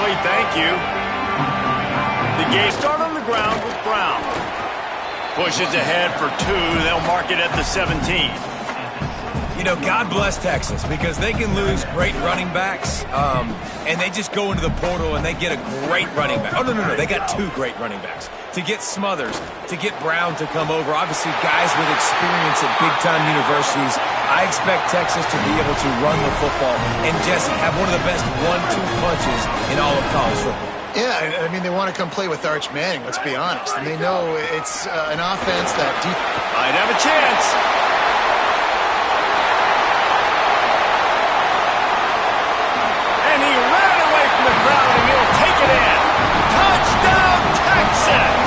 Howie, thank you. The game start on the ground with Brown. Pushes ahead for 2. They'll mark it at the 17. You know, God bless Texas because they can lose great running backs, and they just go into the portal and they get a great running back. Oh, no. They got 2 great running backs. To get Smothers, to get Brown to come over, obviously guys with experience at big-time universities, I expect Texas to be able to run the football and, Jesse, have one of the best 1-2 punches in all of college football. Yeah, I mean, they want to come play with Arch Manning, let's be honest. And they know it's an offense that might have a chance. And he ran away from the crowd, and he'll take it in. Touchdown, Texas!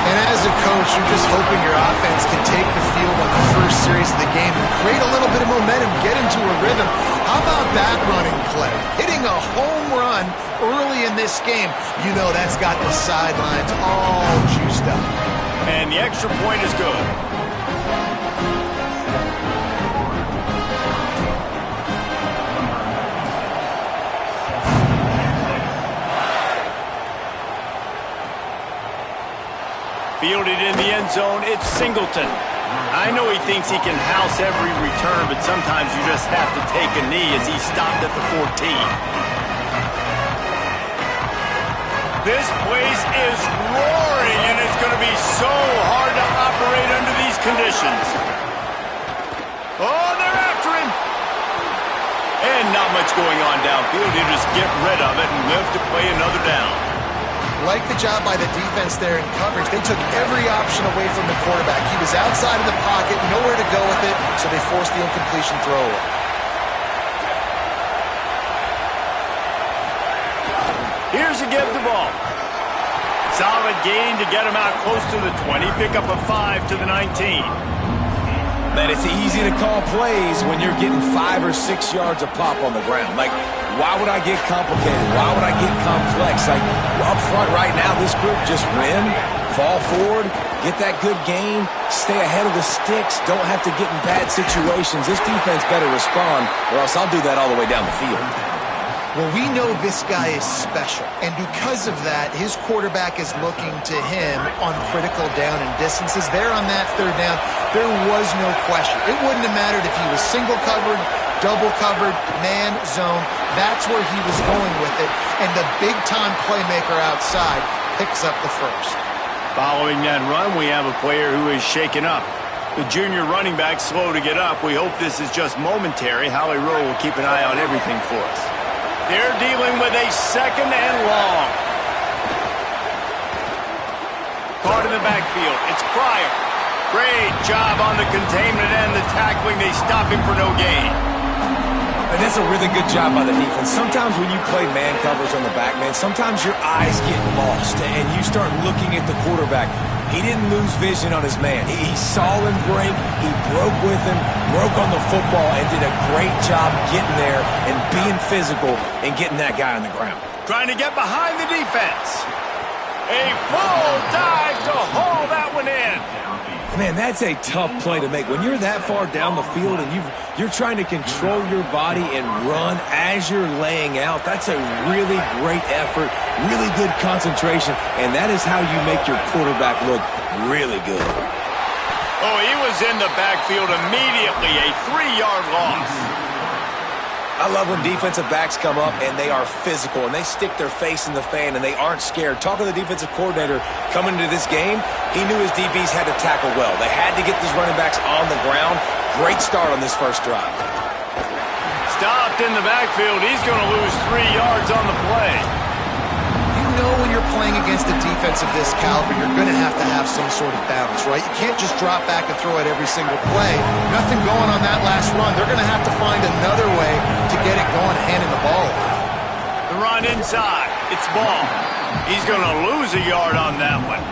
And as a coach, you're just hoping your offense can take the field on the first series of the game and create a little bit of momentum, get into a rhythm. How about that running play? Hitting a home run early in this game. You know that's got the sidelines all juiced up. And the extra point is good. Fielded in the end zone, it's Singleton. I know he thinks he can house every return, but sometimes you just have to take a knee as he stopped at the 14. This place is roaring, and it's going to be so hard to operate under these conditions. Oh, they're after him. And not much going on downfield. You just get rid of it and live to play another down. Like the job by the defense there in coverage. They took every option away from the quarterback. He was outside of the pocket, nowhere to go with it, so they forced the incompletion throw away. Here's a give the ball. Solid gain to get him out close to the 20. Pick up a 5 to the 19. Man, it's easy to call plays when you're getting 5 or 6 yards a pop on the ground. Like, why would I get complicated? Why would I get complex? Like, up front right now, this group just win, fall forward, get that good gain, stay ahead of the sticks, don't have to get in bad situations. This defense better respond, or else I'll do that all the way down the field. Well, we know this guy is special, and because of that, his quarterback is looking to him on critical down and distances. There on that third down, there was no question. It wouldn't have mattered if he was single covered, double covered, man, zone. That's where he was going with it, and the big-time playmaker outside picks up the first. Following that run, we have a player who is shaken up. The junior running back slow to get up. We hope this is just momentary. Howie Rowe will keep an eye on everything for us. They're dealing with a 2nd and long. Caught in the backfield. It's Pryor. Great job on the containment and the tackling. They stop him for no gain. And that's a really good job by the defense. Sometimes when you play man coverage on the back, man, sometimes your eyes get lost and you start looking at the quarterback. He didn't lose vision on his man. He saw him break. He broke with him, broke on the football, and did a great job getting there and being physical and getting that guy on the ground. Trying to get behind the defense. A full dive to haul that one in. Man, that's a tough play to make. When you're that far down the field and you're trying to control your body and run as you're laying out, that's a really great effort, really good concentration, and that is how you make your quarterback look really good. Oh, he was in the backfield immediately, a 3-yard loss. I love when defensive backs come up and they are physical and they stick their face in the fan and they aren't scared. Talking to the defensive coordinator coming into this game, he knew his DBs had to tackle well. They had to get these running backs on the ground. Great start on this first drive. Stopped in the backfield. He's going to lose 3 yards on the play. You know when you're playing against a defense of this caliber, you're going to have some sort of balance, right? You can't just drop back and throw it every single play. Nothing going on that last run. They're going to have to find another way to get it going, handing the ball off. The run inside. It's ball. He's going to lose a yard on that one.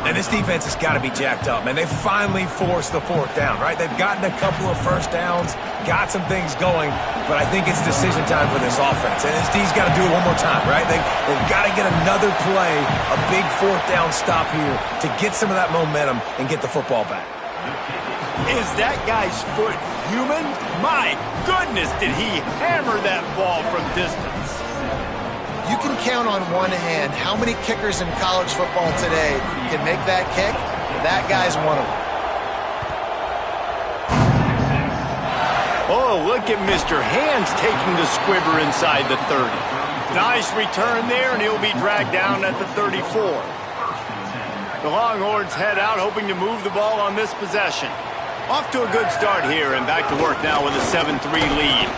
And this defense has got to be jacked up, man. They finally forced the 4th down, right? They've gotten a couple of first downs, got some things going, but I think it's decision time for this offense. And this D's got to do it one more time, right? They've got to get another play, a big 4th down stop here to get some of that momentum and get the football back. Is that guy's foot human? My goodness, did he hammer that ball from distance. You can count on one hand how many kickers in college football today can make that kick. That guy's one of them. Oh, look at Mr. Hands taking the squibber inside the 30. Nice return there, and he'll be dragged down at the 34. The Longhorns head out, hoping to move the ball on this possession. Off to a good start here, and back to work now with a 7-3 lead.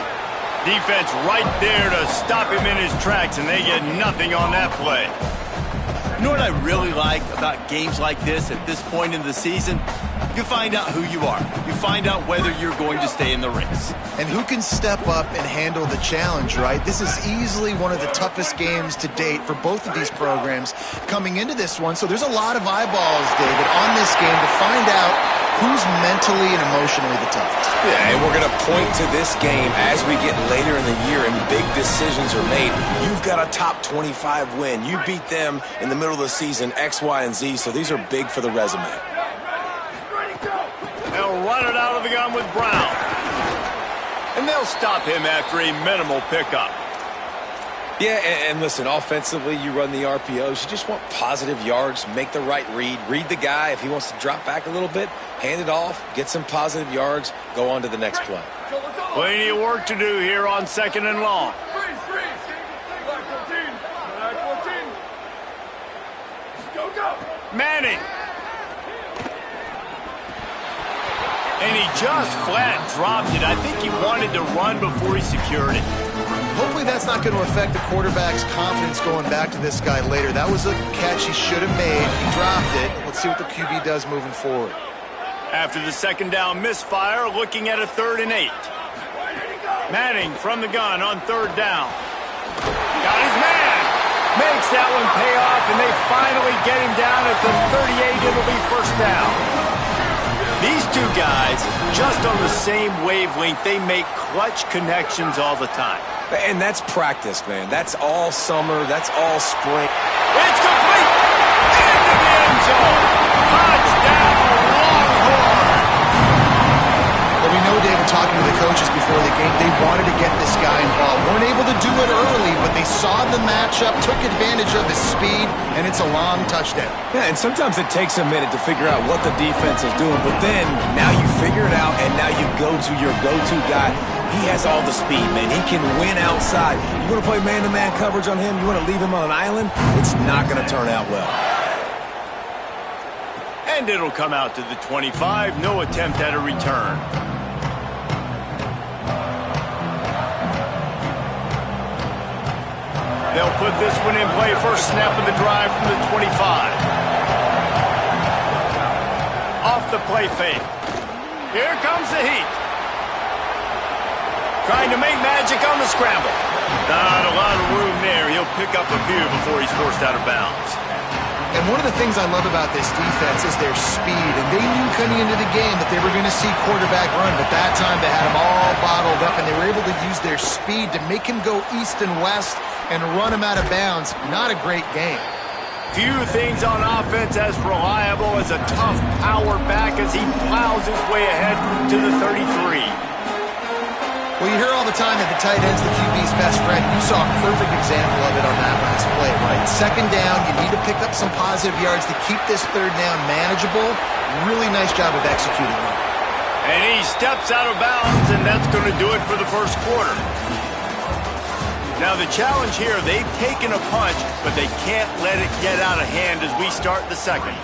Defense right there to stop him in his tracks, and they get nothing on that play. You know what I really like about games like this at this point in the season? You find out who you are. You find out whether you're going to stay in the race. And who can step up and handle the challenge, right? This is easily one of the toughest games to date for both of these programs coming into this one. So there's a lot of eyeballs, David, on this game to find out who's mentally and emotionally the toughest. Yeah, and we're going to point to this game as we get later in the year and big decisions are made. You've got a top 25 win. You beat them in the middle of the season, X, Y, and Z, so these are big for the resume. They'll run it out of the gun with Brown. And they'll stop him after a minimal pickup. Yeah, and listen, offensively, you run the RPOs. You just want positive yards, make the right read the guy. If he wants to drop back a little bit, hand it off, get some positive yards, go on to the next play. Plenty of work to do here on 2nd and long. Manning. And he just flat dropped it. I think he wanted to run before he secured it. Hopefully that's not going to affect the quarterback's confidence going back to this guy later. That was a catch he should have made. He dropped it. Let's see what the QB does moving forward. After the 2nd down misfire, looking at a 3rd and 8. Manning from the gun on 3rd down. Got his man. Makes that one pay off, and they finally get him down at the 38. It'll be 1st down. These two guys, just on the same wavelength, they make clutch connections all the time. And that's practice, man. That's all summer. That's all spring. It's complete! Into the end zone! Touchdown, Longhorn! Well, we know, David, talking to the coaches before the game, they wanted to get this guy involved. Weren't able to do it early, but they saw the matchup, took advantage of his speed, and it's a long touchdown. Yeah, and sometimes it takes a minute to figure out what the defense is doing, but then now you figure it out, and now you go to your go-to guy. He has all the speed, man. He can win outside. You want to play man-to-man coverage on him? You want to leave him on an island? It's not going to turn out well. And it'll come out to the 25. No attempt at a return. They'll put this one in play. First snap of the drive from the 25. Off the play fake. Here comes the heat. Trying to make magic on the scramble. Not a lot of room there. He'll pick up a few before he's forced out of bounds. And one of the things I love about this defense is their speed. And they knew coming into the game that they were going to see quarterback run. But that time they had him all bottled up, and they were able to use their speed to make him go east and west and run him out of bounds. Not a great game. Few things on offense as reliable as a tough power back as he plows his way ahead to the 33. Well, you hear all the time that the tight end's the QB's best friend. You saw a perfect example of it on that last play, right? 2nd down, you need to pick up some positive yards to keep this 3rd down manageable. Really nice job of executing that. And he steps out of bounds, and that's going to do it for the 1st quarter. Now the challenge here, they've taken a punch, but they can't let it get out of hand as we start the 2nd.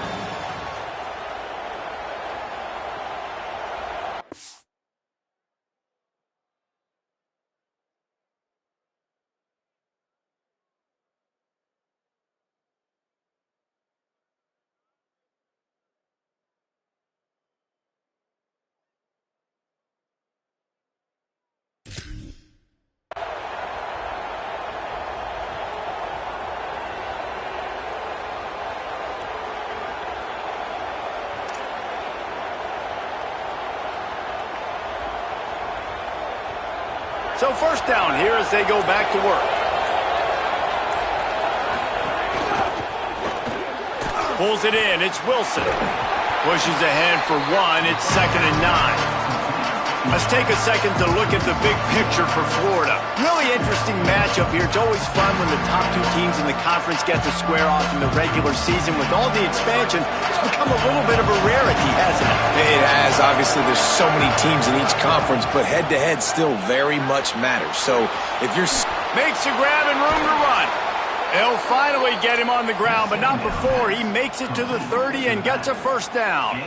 So 1st down here as they go back to work. Pulls it in. It's Wilson. Pushes ahead for one. It's 2nd and 9. Let's take a second to look at the big picture for Florida. Really interesting matchup here. It's always fun when the top two teams in the conference get to square off in the regular season. With all the expansion, it's become a little bit of a rarity, hasn't it? It has. Obviously, there's so many teams in each conference, but head-to-head still very much matters. So if you're... Makes a grab and room to run. They'll finally get him on the ground, but not before. He makes it to the 30 and gets a first down.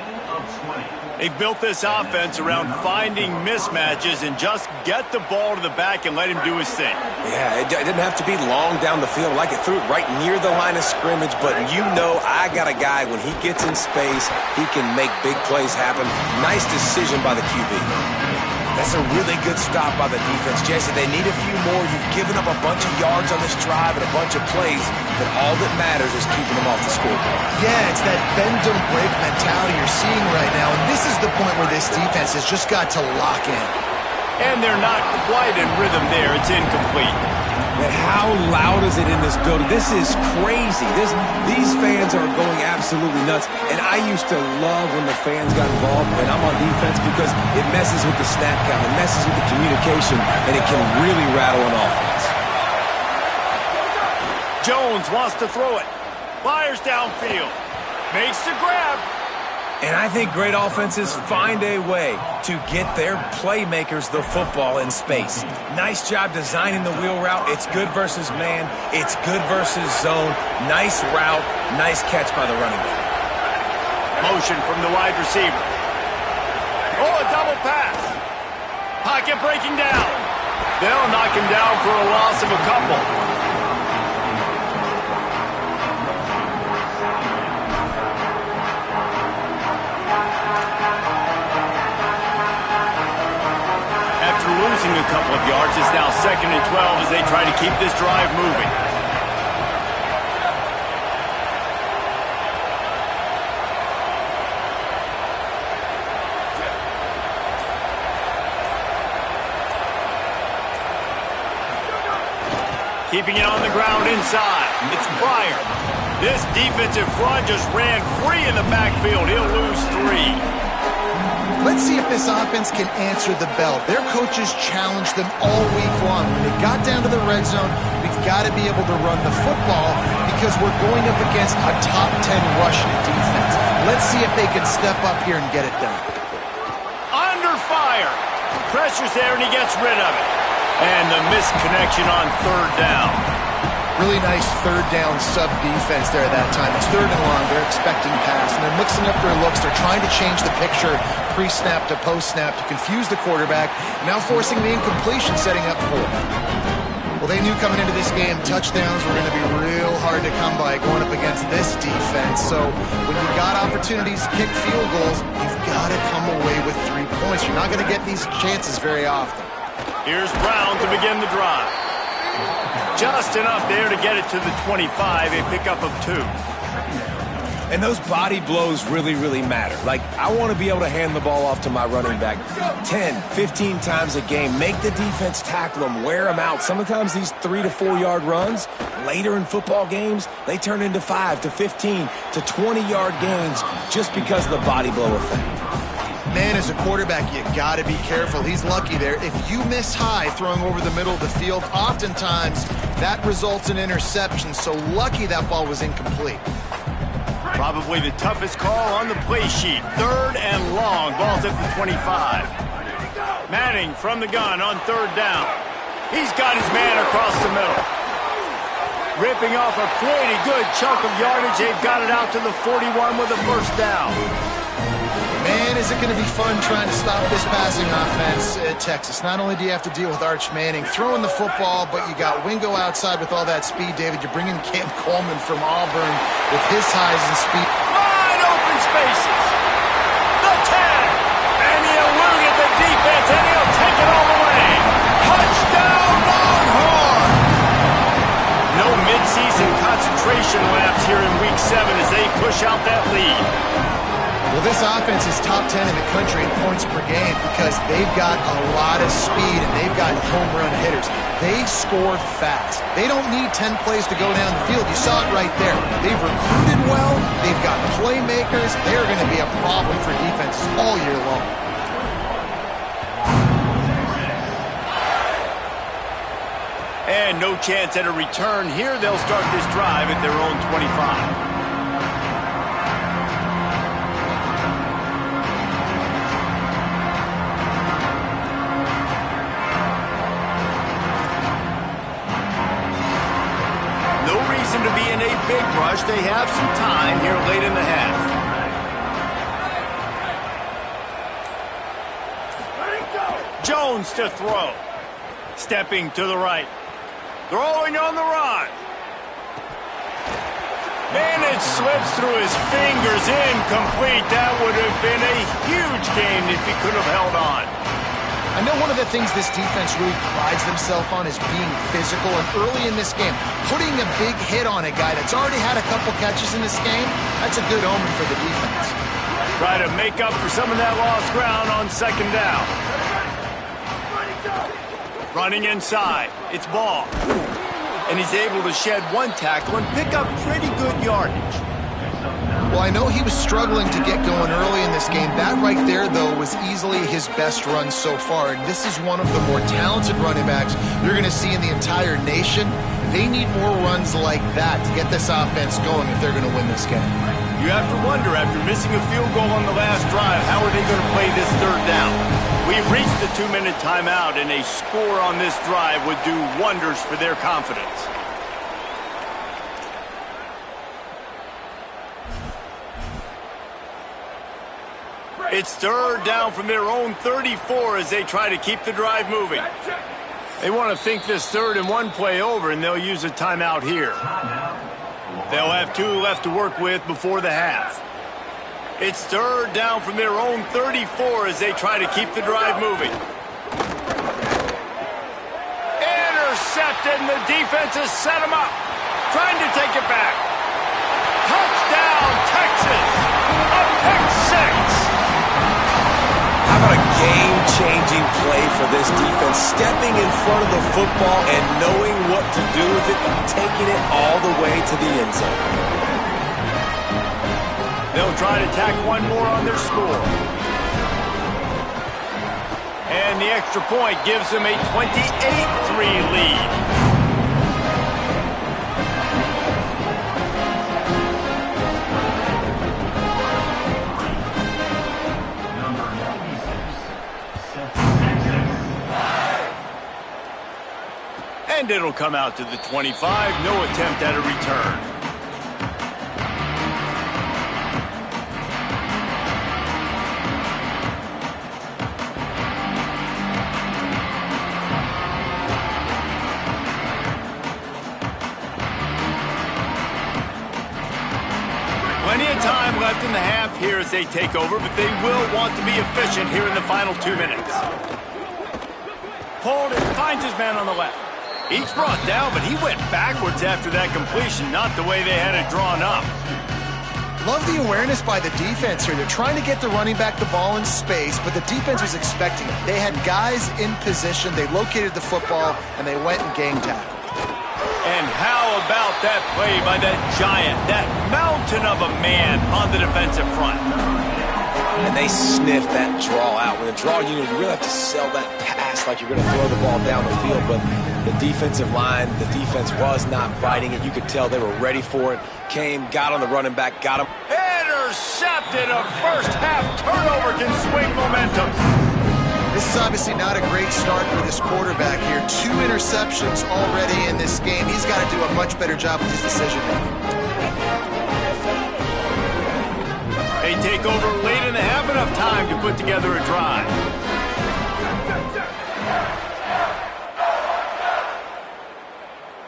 They've built this offense around finding mismatches and just get the ball to the back and let him do his thing. Yeah, it didn't have to be long down the field. Like it threw it right near the line of scrimmage, but you know I got a guy, when he gets in space, he can make big plays happen. Nice decision by the QB. That's a really good stop by the defense. Jesse, they need a few more. You've given up a bunch of yards on this drive and a bunch of plays, but all that matters is keeping them off the scoreboard. Yeah, it's that bend don't break mentality you're seeing right now, and this is the point where this defense has just got to lock in. And they're not quite in rhythm there. It's incomplete. And how loud is it in this building? This is crazy. These fans are going absolutely nuts. And I used to love when the fans got involved when I'm on defense because it messes with the snap count, it messes with the communication, and it can really rattle an offense. Jones wants to throw it. Fires downfield. Makes the grab. And I think great offenses find a way to get their playmakers the football in space. Nice job designing the wheel route. It's good versus man. It's good versus zone. Nice route. Nice catch by the running back. Motion from the wide receiver. Oh, a double pass. Pocket breaking down. They'll knock him down for a loss of a couple. Losing a couple of yards. It's now 2nd and 12 as they try to keep this drive moving. Keeping it on the ground inside. It's Pryor. This defensive front just ran free in the backfield. He'll lose 3. Let's see if this offense can answer the bell. Their coaches challenged them all week long. When they got down to the red zone, we've got to be able to run the football because we're going up against a top 10 rushing defense. Let's see if they can step up here and get it done. Under fire. Pressure's there and he gets rid of it. And the misconnection on 3rd down. Really nice 3rd down sub-defense there at that time. It's 3rd and long. They're expecting pass, and they're mixing up their looks. They're trying to change the picture pre-snap to post-snap to confuse the quarterback, now forcing the incompletion, setting up 4. Well, they knew coming into this game touchdowns were going to be real hard to come by going up against this defense. So when you got opportunities to kick field goals, you've got to come away with 3 points. You're not going to get these chances very often. Here's Brown to begin the drive. Just enough there to get it to the 25, a pickup of 2. And those body blows really, really matter. Like, I want to be able to hand the ball off to my running back 10, 15 times a game. Make the defense tackle them, wear them out. Sometimes these 3 to 4 yard runs, later in football games, they turn into 5 to 15 to 20-yard gains just because of the body blow effect. Man, as a quarterback, you got to be careful. He's lucky there. If you miss high throwing over the middle of the field, oftentimes that results in interception. So lucky that ball was incomplete. Probably the toughest call on the play sheet. 3rd and long. Ball's at the 25. Manning from the gun on 3rd down. He's got his man across the middle. Ripping off a pretty good chunk of yardage. They've got it out to the 41 with a first down. Man, is it going to be fun trying to stop this passing offense at Texas. Not only do you have to deal with Arch Manning throwing the football, but you got Wingo outside with all that speed, David. You're bringing Cam Coleman from Auburn with his highs and speed. Wide open spaces. The tag. And he eluded the defense, and he'll take it all the way. Touchdown, Longhorn! No midseason concentration laps here in Week 7 as they push out that lead. Well, this offense is top 10 in the country in points per game because they've got a lot of speed and they've got home run hitters. They score fast. They don't need 10 plays to go down the field. You saw it right there. They've recruited well. They've got playmakers. They're going to be a problem for defenses all year long. And no chance at a return here. They'll start this drive at their own 25. To be in a big rush. They have some time here late in the half. Jones to throw. Stepping to the right. Throwing on the run. And it slips through his fingers. Incomplete. That would have been a huge gain if he could have held on. I know one of the things this defense really prides themselves on is being physical, and early in this game, putting a big hit on a guy that's already had a couple catches in this game, that's a good omen for the defense. Try to make up for some of that lost ground on second down. Running inside. It's Ball. And he's able to shed one tackle and pick up pretty good yardage. Well, I know he was struggling to get going early in this game. That right there, though, was easily his best run so far. And this is one of the more talented running backs you're going to see in the entire nation. They need more runs like that to get this offense going if they're going to win this game. You have to wonder, after missing a field goal on the last drive, how are they going to play this third down? We've reached the 2-minute timeout, and a score on this drive would do wonders for their confidence. It's third down from their own 34 as they try to keep the drive moving. They want to think this 3rd and 1 play over, and they'll use a timeout here. They'll have 2 left to work with before the half. It's third down from their own 34 as they try to keep the drive moving. Intercepted, and the defense has set him up. Trying to take it back. Touchdown, Texas! A pick 6! How about a game-changing play for this defense? Stepping in front of the football and knowing what to do with it, taking it all the way to the end zone. They'll try to tack one more on their score. And the extra point gives them a 28-3 lead. And it'll come out to the 25. No attempt at a return. Plenty of time left in the half here as they take over, but they will want to be efficient here in the final 2 minutes. Pulled and finds his man on the left. He's brought down, but he went backwards after that completion, not the way they had it drawn up. Love the awareness by the defense here. They're trying to get the running back the ball in space, but the defense was expecting it. They had guys in position. They located the football, and they went and gang tackled. And how about that play by that giant, that mountain of a man on the defensive front? And they sniffed that draw out. With a draw unit, you really have to sell that pass like you're going to throw the ball down the field, but the defensive line, the defense was not biting it. You could tell they were ready for it. Came, got on the running back, got him. Intercepted. A first-half turnover can swing momentum. This is obviously not a great start for this quarterback here. 2 interceptions already in this game. He's got to do a much better job with his decision-making. They take over late in the half, enough time to put together a drive.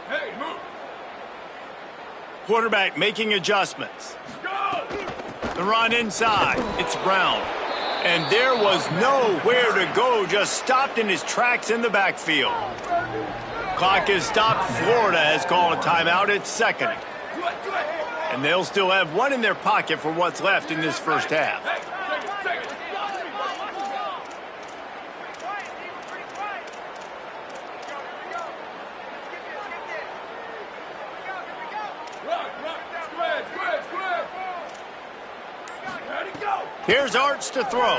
Hey, move. Quarterback making adjustments. The run inside. It's Brown. And there was nowhere to go, just stopped in his tracks in the backfield. Clock is stopped. Florida has called a timeout at 2nd. And they'll still have 1 in their pocket for what's left in this first half. Here's Arch to throw.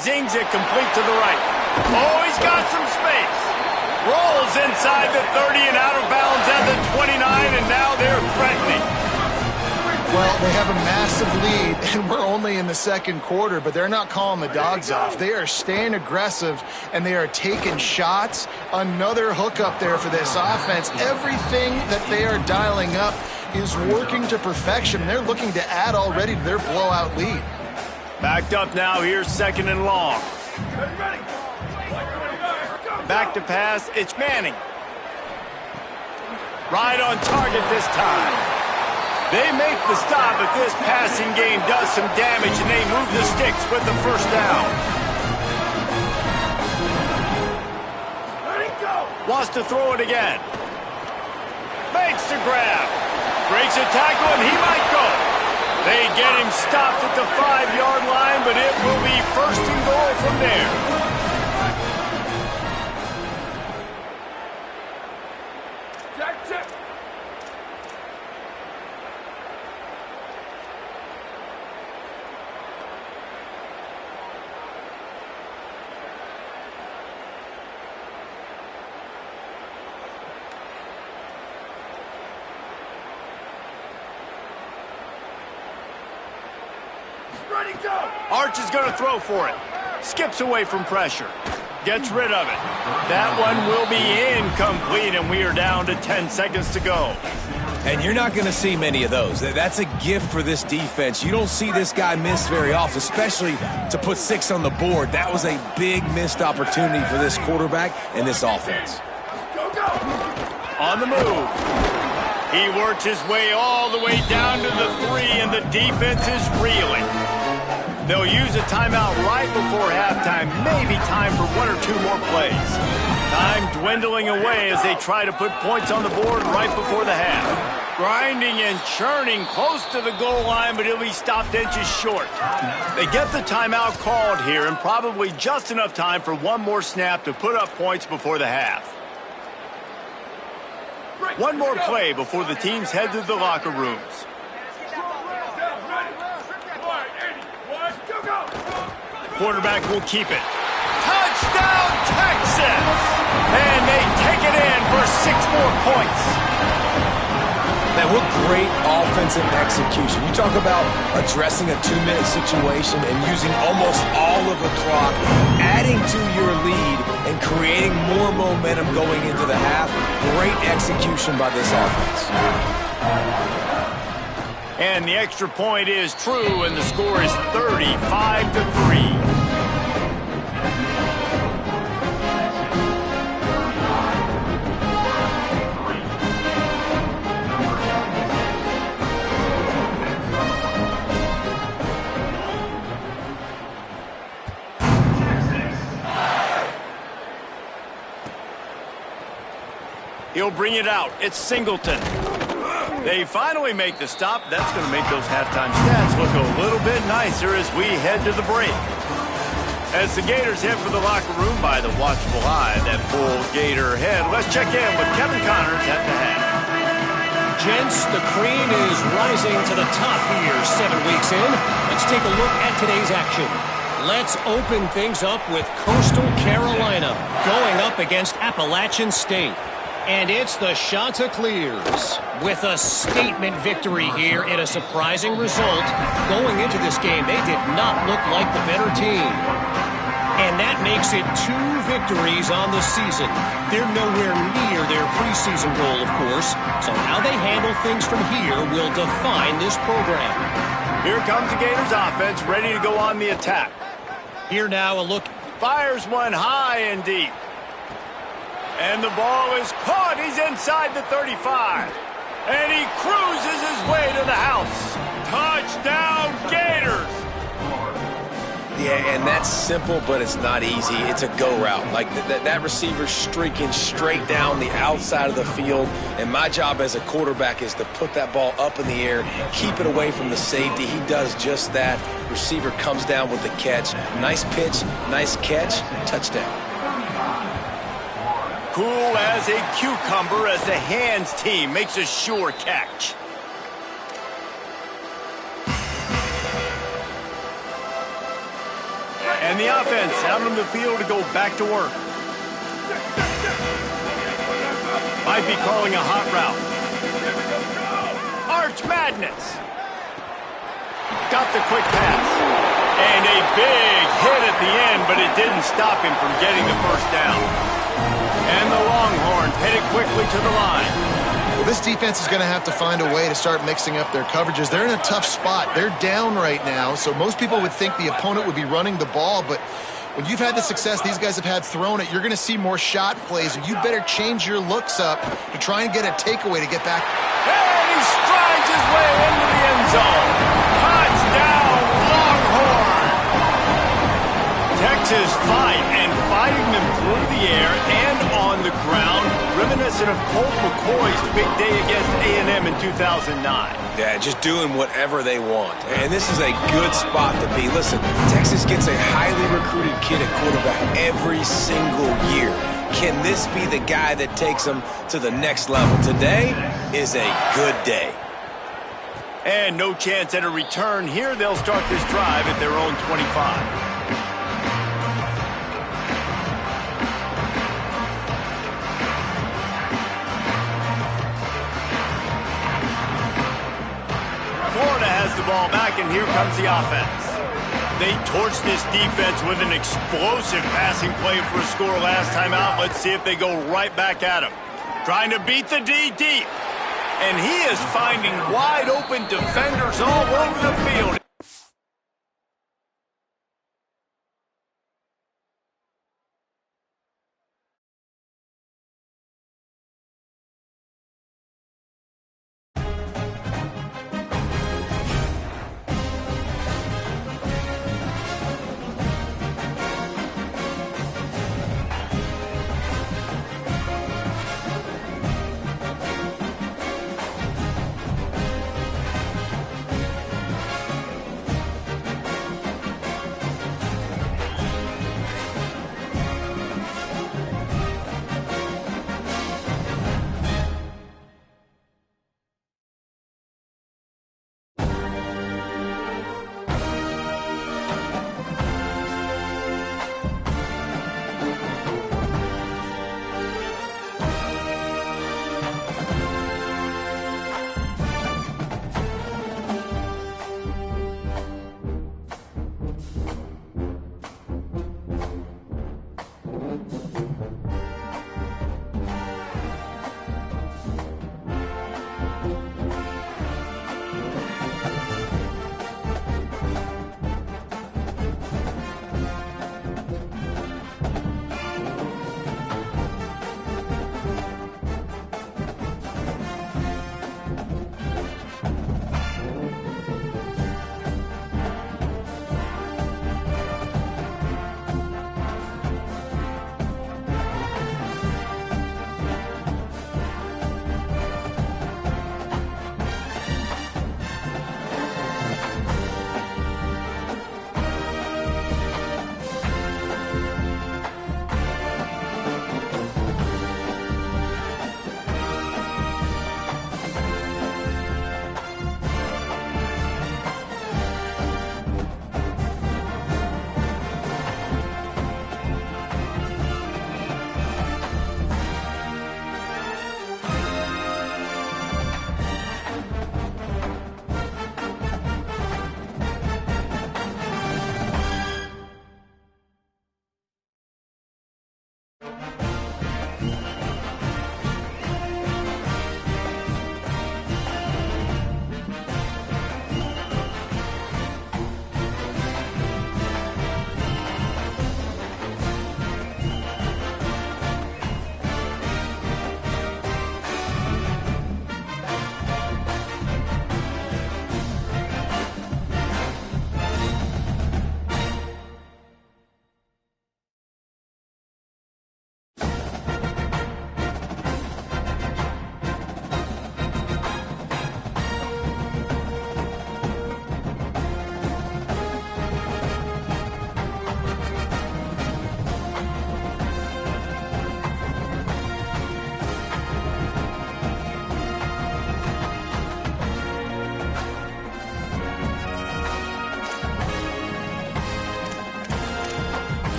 Zings it complete to the right. Oh, he's got some space. Rolls inside the 30 and out of bounds at the 29, and now they're threatening. Well, they have a massive lead, and we're only in the second quarter, but they're not calling the dogs off. They are staying aggressive, and they are taking shots. Another hookup there for this offense. Everything that they are dialing up is working to perfection. They're looking to add already to their blowout lead. Backed up now, here's second and long. Back to pass, it's Manning. Right on target this time. They make the stop, but this passing game does some damage, and they move the sticks with the first down. Wants to throw it again. Makes the grab. Breaks a tackle, and he might go. They get him stopped at the 5-yard line, but it will be first and goal from there. Arch is going to throw for it. Skips away from pressure. Gets rid of it. That one will be incomplete, and we are down to 10 seconds to go. And you're not going to see many of those. That's a gift for this defense. You don't see this guy miss very often, especially to put 6 on the board. That was a big missed opportunity for this quarterback and this offense. On the move. He works his way all the way down to the 3, and the defense is reeling. They'll use a timeout right before halftime, maybe time for 1 or 2 more plays. Time dwindling away as they try to put points on the board right before the half. Grinding and churning close to the goal line, but he'll be stopped inches short. They get the timeout called here, and probably just enough time for 1 more snap to put up points before the half. 1 more play before the teams head to the locker rooms. Quarterback will keep it. Touchdown, Texas! And they take it in for 6 more points. Man, what great offensive execution. You talk about addressing a 2-minute situation and using almost all of the clock, adding to your lead and creating more momentum going into the half. Great execution by this offense. And the extra point is true, and the score is 35-3. He'll bring it out. It's Singleton. They finally make the stop. That's going to make those halftime stats look a little bit nicer as we head to the break. As the Gators head for the locker room by the watchful eye, that full Gator head. Let's check in with Kevin Connors at the half. Gents, the cream is rising to the top here 7 weeks in. Let's take a look at today's action. Let's open things up with Coastal Carolina going up against Appalachian State. And it's the Chanticleers with a statement victory here in a surprising result. Going into this game, they did not look like the better team. And that makes it 2 victories on the season. They're nowhere near their preseason goal, of course. So how they handle things from here will define this program. Here comes the Gators offense, ready to go on the attack. Here now a look. Fires one high and deep. And the ball is caught. He's inside the 35. And he cruises his way to the house. Touchdown, Gators! Yeah, and that's simple, but it's not easy. It's a go route. Like that receiver's streaking straight down the outside of the field. And my job as a quarterback is to put that ball up in the air, keep it away from the safety. He does just that. Receiver comes down with the catch. Nice pitch, nice catch, touchdown. Cool as a cucumber as the hands team makes a sure catch. And the offense out on the field to go back to work. Might be calling a hot route. Arch Madness. Got the quick pass. And a big hit at the end, but it didn't stop him from getting the first down. And the Longhorns headed quickly to the line. Well, this defense is going to have to find a way to start mixing up their coverages. They're in a tough spot. They're down right now, so most people would think the opponent would be running the ball, but when you've had the success these guys have had throwing it, you're going to see more shot plays, and you better change your looks up to try and get a takeaway to get back. And he strides his way into the end zone. Touchdown, Longhorn! Texas fighting them through the air and on the ground, reminiscent of Colt McCoy's big day against A&M in 2009. Yeah, just doing whatever they want. And this is a good spot to be. Listen, Texas gets a highly recruited kid at quarterback every single year. Can this be the guy that takes them to the next level? Today is a good day. And no chance at a return here. They'll start this drive at their own 25. Florida has the ball back, and here comes the offense. They torched this defense with an explosive passing play for a score last time out. Let's see if they go right back at him. Trying to beat the D deep. And he is finding wide open defenders all over the field.